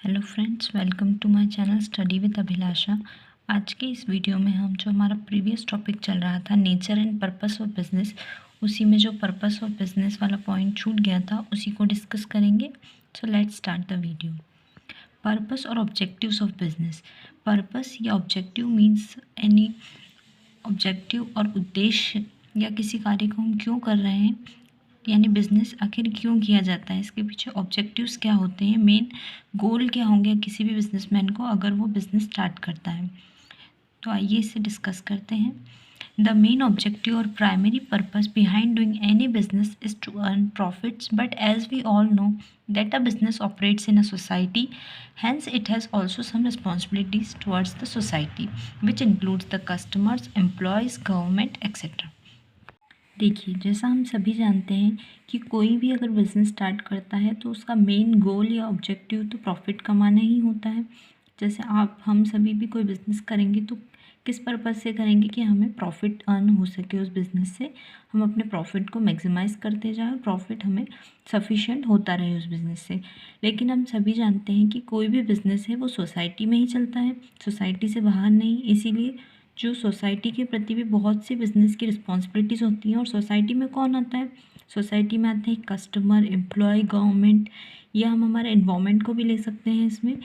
Hello friends, welcome to my channel study with Abhilasha. आज के इस वीडियो में हम जो हमारा प्रीवियस टॉपिक चल रहा था nature and purpose of business, उसी में जो पर्पस ऑफ बिजनेस वाला पॉइंट छूट गया था उसी को डिस्कस करेंगे। So let's start the video. Purpose और ऑब्जेक्टिव्स ऑफ बिजनेस। पर्पस या ऑब्जेक्टिव मीन्स एनी ऑब्जेक्टिव और उद्देश्य या किसी कार्य को हम क्यों कर रहे हैं, यानी बिजनेस आखिर क्यों किया जाता है, इसके पीछे ऑब्जेक्टिव्स क्या होते हैं, मेन गोल क्या होंगे किसी भी बिजनेसमैन को अगर वो बिजनेस स्टार्ट करता है। तो आइए इसे डिस्कस करते हैं। द मेन ऑब्जेक्टिव और primary purpose behind doing any business is to earn profits, but as we all know that a business operates in a society, hence it has also some responsibilities towards the society, which includes the customers, employees, government, etc. देखिए, जैसा हम सभी जानते हैं कि कोई भी अगर बिज़नेस स्टार्ट करता है तो उसका मेन गोल या ऑब्जेक्टिव तो प्रॉफिट कमाना ही होता है। जैसे हम सभी भी कोई बिज़नेस करेंगे तो किस पर्पज़ से करेंगे कि हमें प्रॉफिट अर्न हो सके, उस बिज़नेस से हम अपने प्रॉफिट को मैक्सिमाइज़ करते जाएं और प्रॉफिट हमें सफिशिएंट होता रहे उस बिज़नेस से। लेकिन हम सभी जानते हैं कि कोई भी बिज़नेस है वो सोसाइटी में ही चलता है, सोसाइटी से बाहर नहीं। इसीलिए जो सोसाइटी के प्रति भी बहुत सी बिज़नेस की रिस्पॉन्सिबिलिटीज़ होती हैं। और सोसाइटी में कौन आता है? सोसाइटी में आते हैं कस्टमर, एम्प्लॉय, गवर्नमेंट, या हम हमारे एनवायरनमेंट को भी ले सकते हैं इसमें।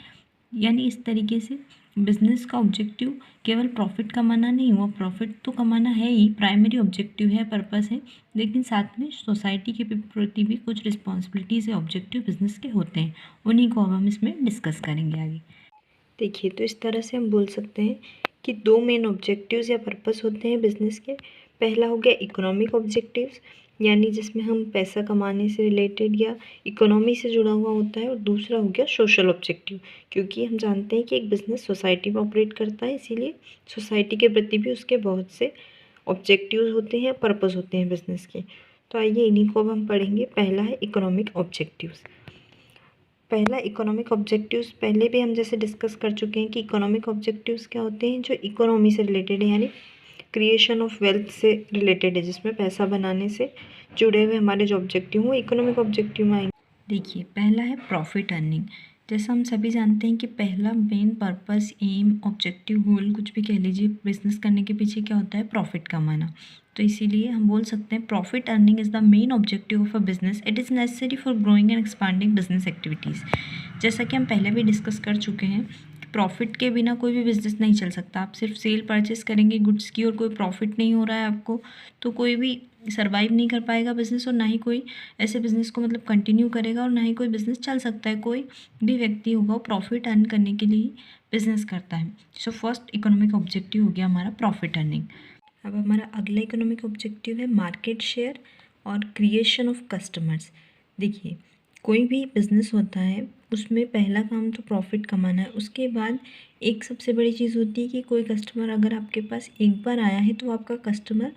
यानी इस तरीके से बिज़नेस का ऑब्जेक्टिव केवल प्रॉफिट कमाना नहीं, वो प्रॉफिट तो कमाना है ही, प्राइमरी ऑब्जेक्टिव है, पर्पस है, लेकिन साथ में सोसाइटी के प्रति भी कुछ रिस्पॉन्सिबिलिटीज़ या ऑब्जेक्टिव बिज़नेस के होते हैं। उन्हीं को अब हम इसमें डिस्कस करेंगे आगे। देखिए, तो इस तरह से हम बोल सकते हैं कि दो मेन ऑब्जेक्टिव्स या पर्पस होते हैं बिज़नेस के। पहला हो गया इकोनॉमिक ऑब्जेक्टिव्स, यानी जिसमें हम पैसा कमाने से रिलेटेड या इकोनॉमी से जुड़ा हुआ होता है। और दूसरा हो गया सोशल ऑब्जेक्टिव, क्योंकि हम जानते हैं कि एक बिज़नेस सोसाइटी में ऑपरेट करता है, इसीलिए सोसाइटी के प्रति भी उसके बहुत से ऑब्जेक्टिव्स होते हैं, पर्पस होते हैं बिज़नेस के। तो आइए इन्हीं को अब हम पढ़ेंगे। पहला है इकोनॉमिक ऑब्जेक्टिव्स। पहला इकोनॉमिक ऑब्जेक्टिव्स पहले भी हम जैसे डिस्कस कर चुके हैं कि इकोनॉमिक ऑब्जेक्टिव्स क्या होते हैं, जो इकोनॉमी से रिलेटेड है, यानी क्रिएशन ऑफ वेल्थ से रिलेटेड है, जिसमें पैसा बनाने से जुड़े हुए हमारे जो ऑब्जेक्टिव वो इकोनॉमिक ऑब्जेक्टिव में आएंगे। देखिए, पहला है प्रॉफिट अर्निंग। जैसा हम सभी जानते हैं कि पहला मेन पर्पस, एम, ऑब्जेक्टिव, गोल, कुछ भी कह लीजिए, बिजनेस करने के पीछे क्या होता है? प्रॉफिट कमाना। तो इसीलिए हम बोल सकते हैं profit earning is the main objective of a business. It is necessary for growing and expanding business activities. जैसा कि हम पहले भी डिस्कस कर चुके हैं, प्रॉफिट के बिना कोई भी बिज़नेस नहीं चल सकता। आप सिर्फ सेल परचेस करेंगे गुड्स की और कोई प्रॉफिट नहीं हो रहा है आपको, तो कोई भी सर्वाइव नहीं कर पाएगा बिज़नेस, और ना ही कोई ऐसे बिज़नेस को मतलब कंटिन्यू करेगा, और ना ही कोई बिज़नेस चल सकता है। कोई भी व्यक्ति होगा वो प्रॉफिट अर्न करने के लिए ही बिज़नेस करता है। सो फर्स्ट इकोनॉमिक ऑब्जेक्टिव हो गया हमारा प्रॉफिट अर्निंग। अब हमारा अगला इकोनॉमिक ऑब्जेक्टिव है मार्केट शेयर और क्रिएशन ऑफ कस्टमर्स। देखिए, कोई भी बिज़नेस होता है उसमें पहला काम तो प्रॉफिट कमाना है। उसके बाद एक सबसे बड़ी चीज़ होती है कि कोई कस्टमर अगर आपके पास एक बार आया है तो आपका कस्टमर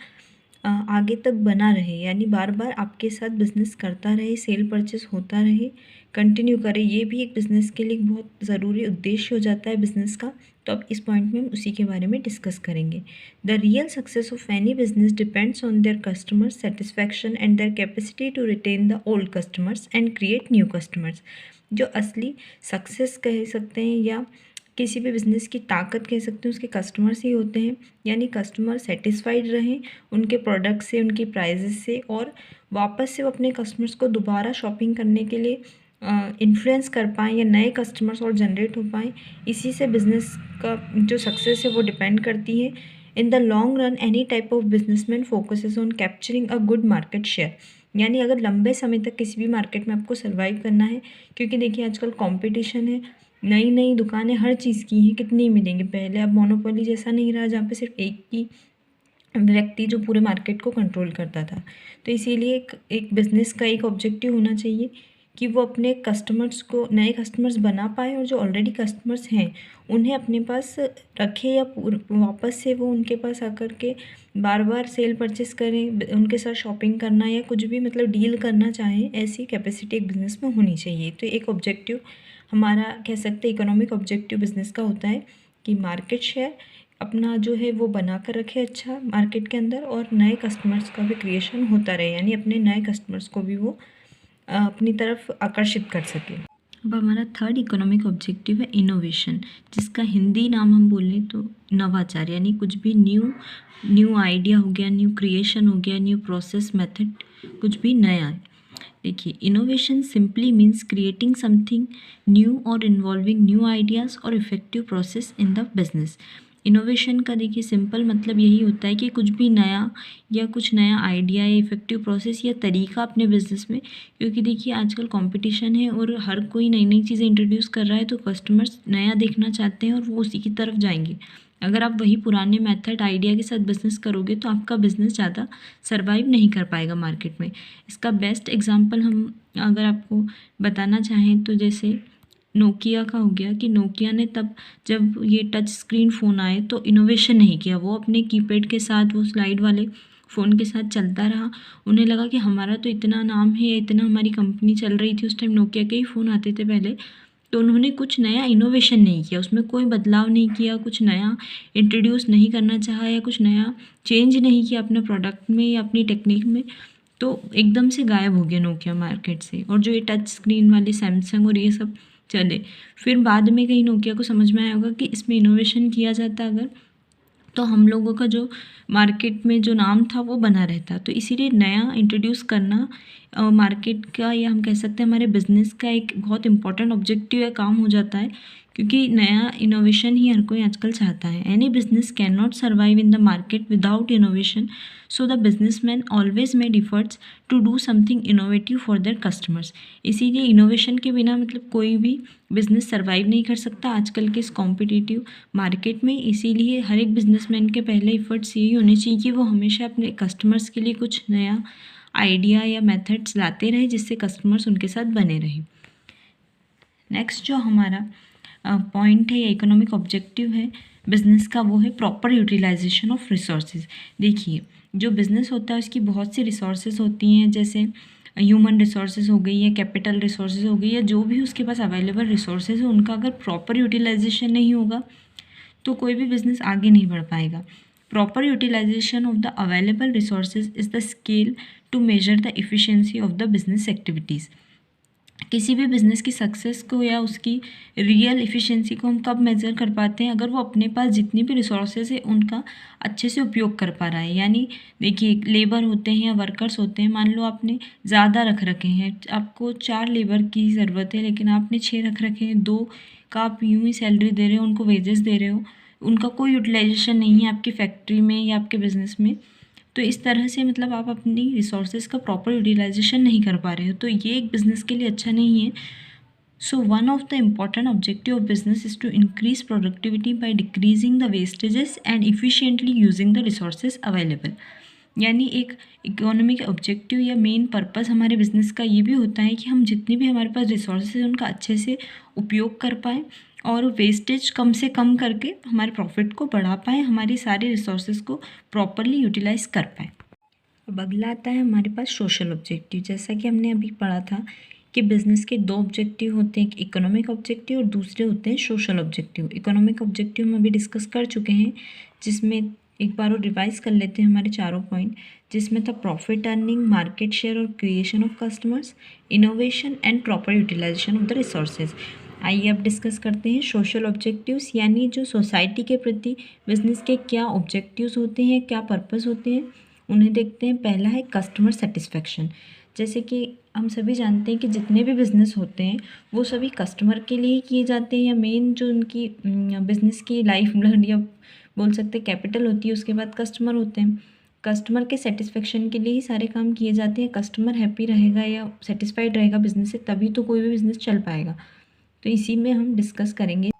आगे तक बना रहे, यानी बार बार आपके साथ बिज़नेस करता रहे, सेल परचेस होता रहे, कंटिन्यू करे। ये भी एक बिज़नेस के लिए बहुत ज़रूरी उद्देश्य हो जाता है बिज़नेस का। तो अब इस पॉइंट में हम उसी के बारे में डिस्कस करेंगे। The real success of any business depends on their customer satisfaction and their capacity to retain the old customers and create new customers. जो असली सक्सेस कह सकते हैं या किसी भी बिज़नेस की ताकत कह सकते हैं, उसके कस्टमर्स ही होते हैं। यानी कस्टमर सेटिस्फाइड रहें उनके प्रोडक्ट से, उनकी प्राइजेस से, और वापस से वो अपने कस्टमर्स को दोबारा शॉपिंग करने के लिए इन्फ्लुएंस कर पाएँ, या नए कस्टमर्स और जनरेट हो पाएँ। इसी से बिज़नेस का जो सक्सेस है वो डिपेंड करती है। In the long run any type of businessman focuses on capturing a good market share. यानी अगर लंबे समय तक किसी भी मार्केट में आपको सर्वाइव करना है, क्योंकि देखिए आजकल कंपटीशन है, नई नई दुकानें हर चीज़ की हैं, कितनी मिलेंगी। पहले अब मोनोपोली जैसा नहीं रहा जहाँ पे सिर्फ एक ही व्यक्ति जो पूरे मार्केट को कंट्रोल करता था। तो इसीलिए एक बिज़नेस का एक ऑब्जेक्टिव होना चाहिए कि वो अपने कस्टमर्स को, नए कस्टमर्स बना पाए, और जो ऑलरेडी कस्टमर्स हैं उन्हें अपने पास रखे, या वापस से वो उनके पास आकर के बार बार सेल परचेस करें, उनके साथ शॉपिंग करना या कुछ भी मतलब डील करना चाहें, ऐसी कैपेसिटी एक बिज़नेस में होनी चाहिए। तो एक ऑब्जेक्टिव हमारा कह सकते हैं इकोनॉमिक ऑब्जेक्टिव बिज़नेस का होता है कि मार्केट शेयर अपना जो है वो बना कर रखे अच्छा मार्केट के अंदर, और नए कस्टमर्स का भी क्रिएशन होता रहे, यानी अपने नए कस्टमर्स को भी वो अपनी तरफ आकर्षित कर सके। अब हमारा थर्ड इकोनॉमिक ऑब्जेक्टिव है इनोवेशन, जिसका हिंदी नाम हम बोलें तो नवाचार, यानी कुछ भी न्यू आइडिया हो गया, न्यू क्रिएशन हो गया, न्यू प्रोसेस मेथड, कुछ भी नया है। देखिए, innovation simply means creating something new और इन्वॉल्विंग न्यू आइडियाज़ और effective process in the business. Innovation का देखिए सिंपल मतलब यही होता है कि कुछ भी नया या कुछ नया आइडिया या इफेक्टिव प्रोसेस या तरीका अपने बिजनेस में, क्योंकि देखिए आजकल कंपटीशन है और हर कोई नई नई चीज़ें इंट्रोड्यूस कर रहा है, तो कस्टमर्स नया देखना चाहते हैं और वो उसी की तरफ जाएंगे। अगर आप वही पुराने मेथड आइडिया के साथ बिज़नेस करोगे तो आपका बिज़नेस ज़्यादा सर्वाइव नहीं कर पाएगा मार्केट में। इसका बेस्ट एग्जांपल हम अगर आपको बताना चाहें तो जैसे नोकिया का हो गया, कि नोकिया ने तब जब ये टच स्क्रीन फ़ोन आए तो इनोवेशन नहीं किया, वो अपने कीपैड के साथ, वो स्लाइड वाले फ़ोन के साथ चलता रहा। उन्हें लगा कि हमारा तो इतना नाम है, इतना हमारी कंपनी चल रही थी, उस टाइम नोकिया के ही फ़ोन आते थे पहले, तो उन्होंने कुछ नया इनोवेशन नहीं किया, उसमें कोई बदलाव नहीं किया, कुछ नया इंट्रोड्यूस नहीं करना चाहा या कुछ नया चेंज नहीं किया अपने प्रोडक्ट में या अपनी टेक्निक में, तो एकदम से गायब हो गया नोकिया मार्केट से। और जो ये टच स्क्रीन वाले सैमसंग और ये सब चले, फिर बाद में कहीं नोकिया को समझ में आया होगा कि इसमें इनोवेशन किया जाता अगर, तो हम लोगों का जो मार्केट में जो नाम था वो बना रहता। तो इसीलिए नया इंट्रोड्यूस करना मार्केट का, या हम कह सकते हैं हमारे बिजनेस का एक बहुत इंपॉर्टेंट ऑब्जेक्टिव या काम हो जाता है, क्योंकि नया इनोवेशन ही हर कोई आजकल चाहता है। Any business can not survive in the market without innovation, so the businessman always made efforts to do something innovative for their customers. इसीलिए इनोवेशन के बिना मतलब कोई भी बिजनेस सर्वाइव नहीं कर सकता आजकल के इस कॉम्पिटिटिव मार्केट में। इसीलिए हर एक बिजनेसमैन के पहले इफ़र्ट्स यही होने चाहिए कि वो हमेशा अपने कस्टमर्स के लिए कुछ नया आइडिया या मेथड्स लाते रहे, जिससे कस्टमर्स उनके साथ बने रहे। नेक्स्ट जो हमारा पॉइंट है या इकोनॉमिक ऑब्जेक्टिव है बिज़नेस का, वो है प्रॉपर यूटिलाइजेशन ऑफ रिसोर्सेज। देखिए, जो बिज़नेस होता है उसकी बहुत सी रिसोर्सेज होती हैं, जैसे ह्यूमन रिसोर्सेज हो गई या कैपिटल रिसोर्सेज हो गई, या जो भी उसके पास अवेलेबल रिसोर्सेज है उनका अगर प्रॉपर यूटिलाइजेशन नहीं होगा तो कोई भी बिज़नेस आगे नहीं बढ़ पाएगा। Proper utilisation of the available resources is the scale to measure the efficiency of the business activities. किसी भी बिज़नेस की सक्सेस को या उसकी रियल एफिशिएंसी को हम कब मेज़र कर पाते हैं, अगर वो अपने पास जितनी भी रिसोर्सेज है उनका अच्छे से उपयोग कर पा रहा है। यानी देखिए, लेबर होते हैं या वर्कर्स होते हैं, मान लो आपने ज़्यादा रख रखे हैं, आपको 4 लेबर की ज़रूरत है लेकिन आपने 6 रख रखे हैं, 2 का आप यूँ ही सैलरी दे रहे हो, उनको वेजेस दे रहे हो, उनका कोई यूटिलाइजेशन नहीं है आपकी फैक्ट्री में या आपके बिज़नेस में, तो इस तरह से मतलब आप अपनी रिसोर्सेज का प्रॉपर यूटिलाइजेशन नहीं कर पा रहे हो, तो ये एक बिज़नेस के लिए अच्छा नहीं है। So one of the important objective of business is to increase productivity by decreasing the wastages and efficiently using the resources available. यानी एक इकोनॉमिक ऑब्जेक्टिव या मेन पर्पस हमारे बिज़नेस का ये भी होता है कि हम जितनी भी हमारे पास रिसोर्सेज हैं उनका अच्छे से उपयोग कर पाएँ और वेस्टेज कम से कम करके हमारे प्रॉफिट को बढ़ा पाएँ, हमारी सारी रिसोर्सेज को प्रॉपरली यूटिलाइज कर पाएँ। अब अगला आता है हमारे पास सोशल ऑब्जेक्टिव। जैसा कि हमने अभी पढ़ा था कि बिज़नेस के 2 ऑब्जेक्टिव होते हैं, एक इकोनॉमिक ऑब्जेक्टिव और दूसरे होते हैं सोशल ऑब्जेक्टिव। इकोनॉमिक ऑब्जेक्टिव हम अभी डिस्कस कर चुके हैं, जिसमें एक बार और रिवाइज कर लेते हैं हमारे चारों पॉइंट, जिसमें था प्रॉफिट अर्निंग, मार्केट शेयर और creation of customers, innovation and proper utilisation of the resources. आइए अब डिस्कस करते हैं सोशल ऑब्जेक्टिव्स, यानी जो सोसाइटी के प्रति बिज़नेस के क्या ऑब्जेक्टिव्स होते हैं, क्या पर्पस होते हैं, उन्हें देखते हैं। पहला है कस्टमर सेटिस्फेक्शन। जैसे कि हम सभी जानते हैं कि जितने भी बिज़नेस होते हैं वो सभी कस्टमर के लिए किए जाते हैं, या मेन जो उनकी बिज़नेस की लाइफ ब्लड या बोल सकते हैं कैपिटल होती है, उसके बाद कस्टमर होते हैं। कस्टमर के सेटिस्फेक्शन के लिए ही सारे काम किए जाते हैं। कस्टमर हैप्पी रहेगा या सेटिस्फाइड रहेगा बिज़नेस से, तभी तो कोई भी बिज़नेस चल पाएगा। तो इसी में हम डिस्कस करेंगे।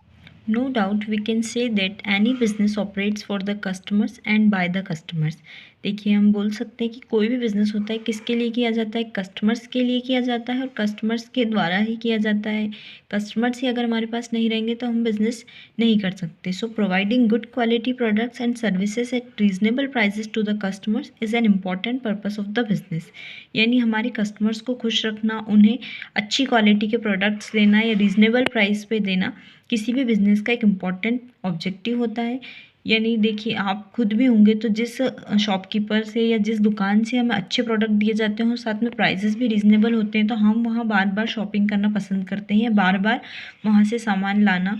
No doubt we can say that any business operates for the customers and by the customers। देखिए, हम बोल सकते हैं कि कोई भी बिज़नेस होता है किसके लिए किया जाता है, कस्टमर्स के लिए किया जाता है और कस्टमर्स के द्वारा ही किया जाता है। कस्टमर्स ही अगर हमारे पास नहीं रहेंगे तो हम बिज़नेस नहीं कर सकते। So providing good quality products and services at reasonable prices to the customers is an important purpose of the business. यानी हमारे कस्टमर्स को खुश रखना, उन्हें अच्छी क्वालिटी के प्रोडक्ट्स देना या रीजनेबल प्राइस पे देना किसी भी बिज़नेस का एक इम्पॉर्टेंट ऑब्जेक्टिव होता है। यानी देखिए आप खुद भी होंगे तो जिस शॉपकीपर से या जिस दुकान से हमें अच्छे प्रोडक्ट दिए जाते हैं और साथ में प्राइसेस भी रीज़नेबल होते हैं तो हम वहाँ बार बार शॉपिंग करना पसंद करते हैं, बार बार वहाँ से सामान लाना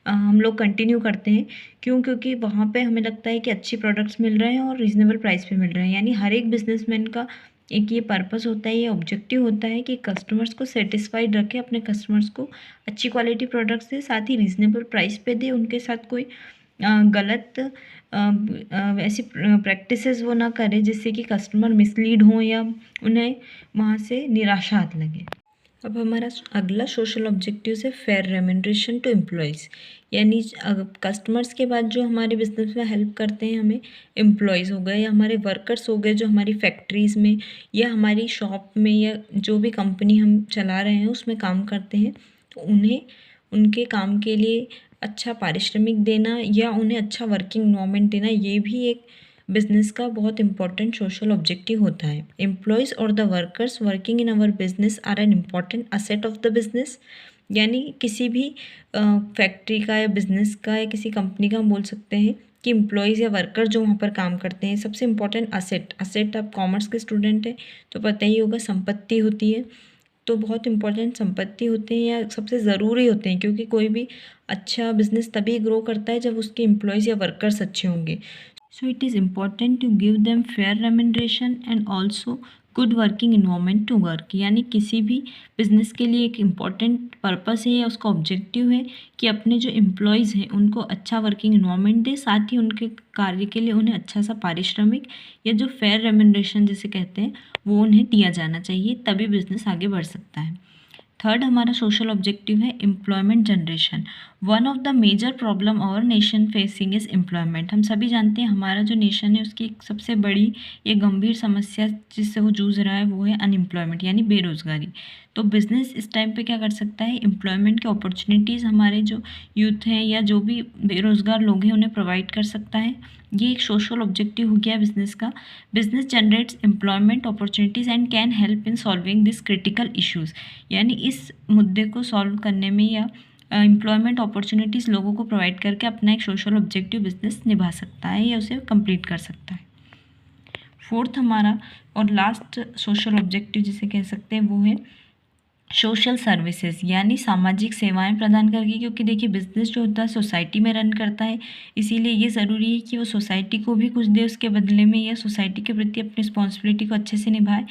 हम लोग कंटिन्यू करते हैं। क्यों? क्योंकि वहाँ पे हमें लगता है कि अच्छी प्रोडक्ट्स मिल रहे हैं और रीज़नेबल प्राइस पे मिल रहे हैं। यानी हर एक बिजनेसमैन का एक ये पर्पस होता है, ये ऑब्जेक्टिव होता है कि कस्टमर्स को सेटिस्फाइड रखे, अपने कस्टमर्स को अच्छी क्वालिटी प्रोडक्ट्स दे, साथ ही रीज़नेबल प्राइस पे दे, उनके साथ कोई गलत ऐसी प्रैक्टिसेस वो ना करे जिससे कि कस्टमर मिसलीड हों या उन्हें वहाँ से निराशा आने लगे। अब हमारा अगला सोशल ऑब्जेक्टिव है फेयर रेम्यूनरेशन टू एम्प्लॉयज़। यानी कस्टमर्स के बाद जो हमारे बिजनेस में हेल्प करते हैं हमें, एम्प्लॉयज़ हो गए या हमारे वर्कर्स हो गए जो हमारी फैक्ट्रीज़ में या हमारी शॉप में या जो भी कंपनी हम चला रहे हैं उसमें काम करते हैं, तो उन्हें उनके काम के लिए अच्छा पारिश्रमिक देना या उन्हें अच्छा वर्किंग इन्वायरमेंट देना, ये भी एक बिजनेस का बहुत इंपॉर्टेंट सोशल ऑब्जेक्टिव होता है। एम्प्लॉयज़ और the workers working in our business are an important asset of the business. यानी किसी भी फैक्ट्री का या बिजनेस का या किसी कंपनी का हम बोल सकते हैं कि एम्प्लॉयज़ या वर्कर जो वहाँ पर काम करते हैं सबसे इम्पॉर्टेंट असेट आप कॉमर्स के स्टूडेंट हैं तो पता ही होगा, संपत्ति होती है। तो बहुत इंपॉर्टेंट संपत्ति होते हैं या सबसे ज़रूरी होते हैं, क्योंकि कोई भी अच्छा बिजनेस तभी ग्रो करता है जब उसके एम्प्लॉयज़ या वर्कर्स अच्छे होंगे। So it is important to give them fair remuneration and also good working environment to work. यानी किसी भी बिजनेस के लिए एक इम्पॉर्टेंट पर्पस है या उसका ऑब्जेक्टिव है कि अपने जो एम्प्लॉयज़ हैं उनको अच्छा वर्किंग इन्वायरमेंट दे, साथ ही उनके कार्य के लिए उन्हें अच्छा सा पारिश्रमिक या जो फेयर रेम्यूनरेशन जिसे कहते हैं वो उन्हें दिया जाना चाहिए, तभी बिजनेस आगे बढ़ सकता है। थर्ड हमारा सोशल ऑब्जेक्टिव है employment generation. One of the major problem our nation facing is employment. हम सभी जानते हैं हमारा जो नेशन है उसकी एक सबसे बड़ी या गंभीर समस्या जिससे वो जूझ रहा है वो है अनएम्प्लॉयमेंट यानी बेरोज़गारी। तो बिज़नेस इस टाइम पे क्या कर सकता है, एम्प्लॉयमेंट की अपॉर्चुनिटीज़ हमारे जो यूथ हैं या जो भी बेरोज़गार लोग हैं उन्हें प्रोवाइड कर सकता है। ये एक सोशल ऑब्जेक्टिव हो गया बिज़नेस का। Business generates employment opportunities and can help in solving this critical issues. यानी इस मुद्दे को सॉल्व करने में या एम्प्लॉयमेंट अपॉर्चुनिटीज़ लोगों को प्रोवाइड करके अपना एक सोशल ऑब्जेक्टिव बिज़नेस निभा सकता है या उसे कंप्लीट कर सकता है। फोर्थ हमारा और लास्ट सोशल ऑब्जेक्टिव जिसे कह सकते हैं वो है सोशल सर्विसेज, यानी सामाजिक सेवाएं प्रदान करके। क्योंकि देखिए बिजनेस जो होता है सोसाइटी में रन करता है, इसीलिए ये ज़रूरी है कि वो सोसाइटी को भी कुछ दे उसके बदले में या सोसाइटी के प्रति अपनी रिस्पॉन्सिबिलिटी को अच्छे से निभाए।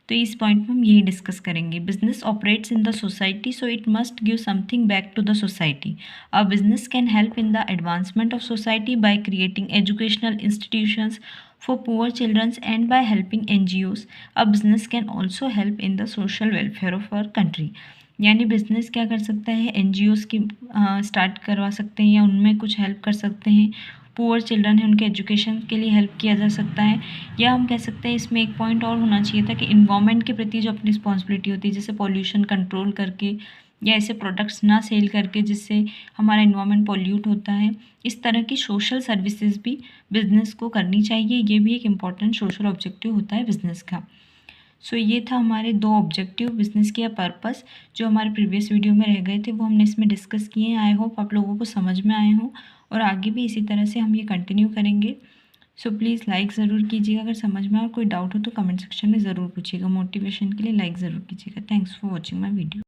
तो इस पॉइंट में हम यही डिस्कस करेंगे। Business operates in the society so it must give something back to the society. A business can help in the advancement of society by creating educational institutions for poor children and by helping NGOs. A business can also help in the social welfare of our country. यानी business क्या कर सकता है, NGOs की start करवा सकते हैं या उनमें कुछ हेल्प कर सकते हैं। पुअर चिल्ड्रन है उनके एजुकेशन के लिए हेल्प किया जा सकता है। या हम कह सकते हैं इसमें एक पॉइंट और होना चाहिए था कि इन्वायरमेंट के प्रति जो अपनी रिस्पॉन्सिबिलिटी होती है, जैसे पॉल्यूशन कंट्रोल करके या ऐसे प्रोडक्ट्स ना सेल करके जिससे हमारा इन्वायरमेंट पॉल्यूट होता है, इस तरह की सोशल सर्विसेज भी बिज़नेस को करनी चाहिए। ये भी एक इम्पॉर्टेंट सोशल ऑब्जेक्टिव होता है बिज़नेस का। सो ये था हमारे 2 ऑब्जेक्टिव बिज़नेस के या पर्पस जो हमारे प्रीवियस वीडियो में रह गए थे, वो हमने इसमें डिस्कस किए हैं। आई होप आप लोगों को समझ में आए हों और आगे भी इसी तरह से हम ये कंटिन्यू करेंगे। सो प्लीज़ लाइक ज़रूर कीजिएगा, अगर समझ में आए और कोई डाउट हो तो कमेंट सेक्शन में ज़रूर पूछिएगा। मोटिवेशन के लिए लाइक ज़रूर कीजिएगा। Thanks for watching my video.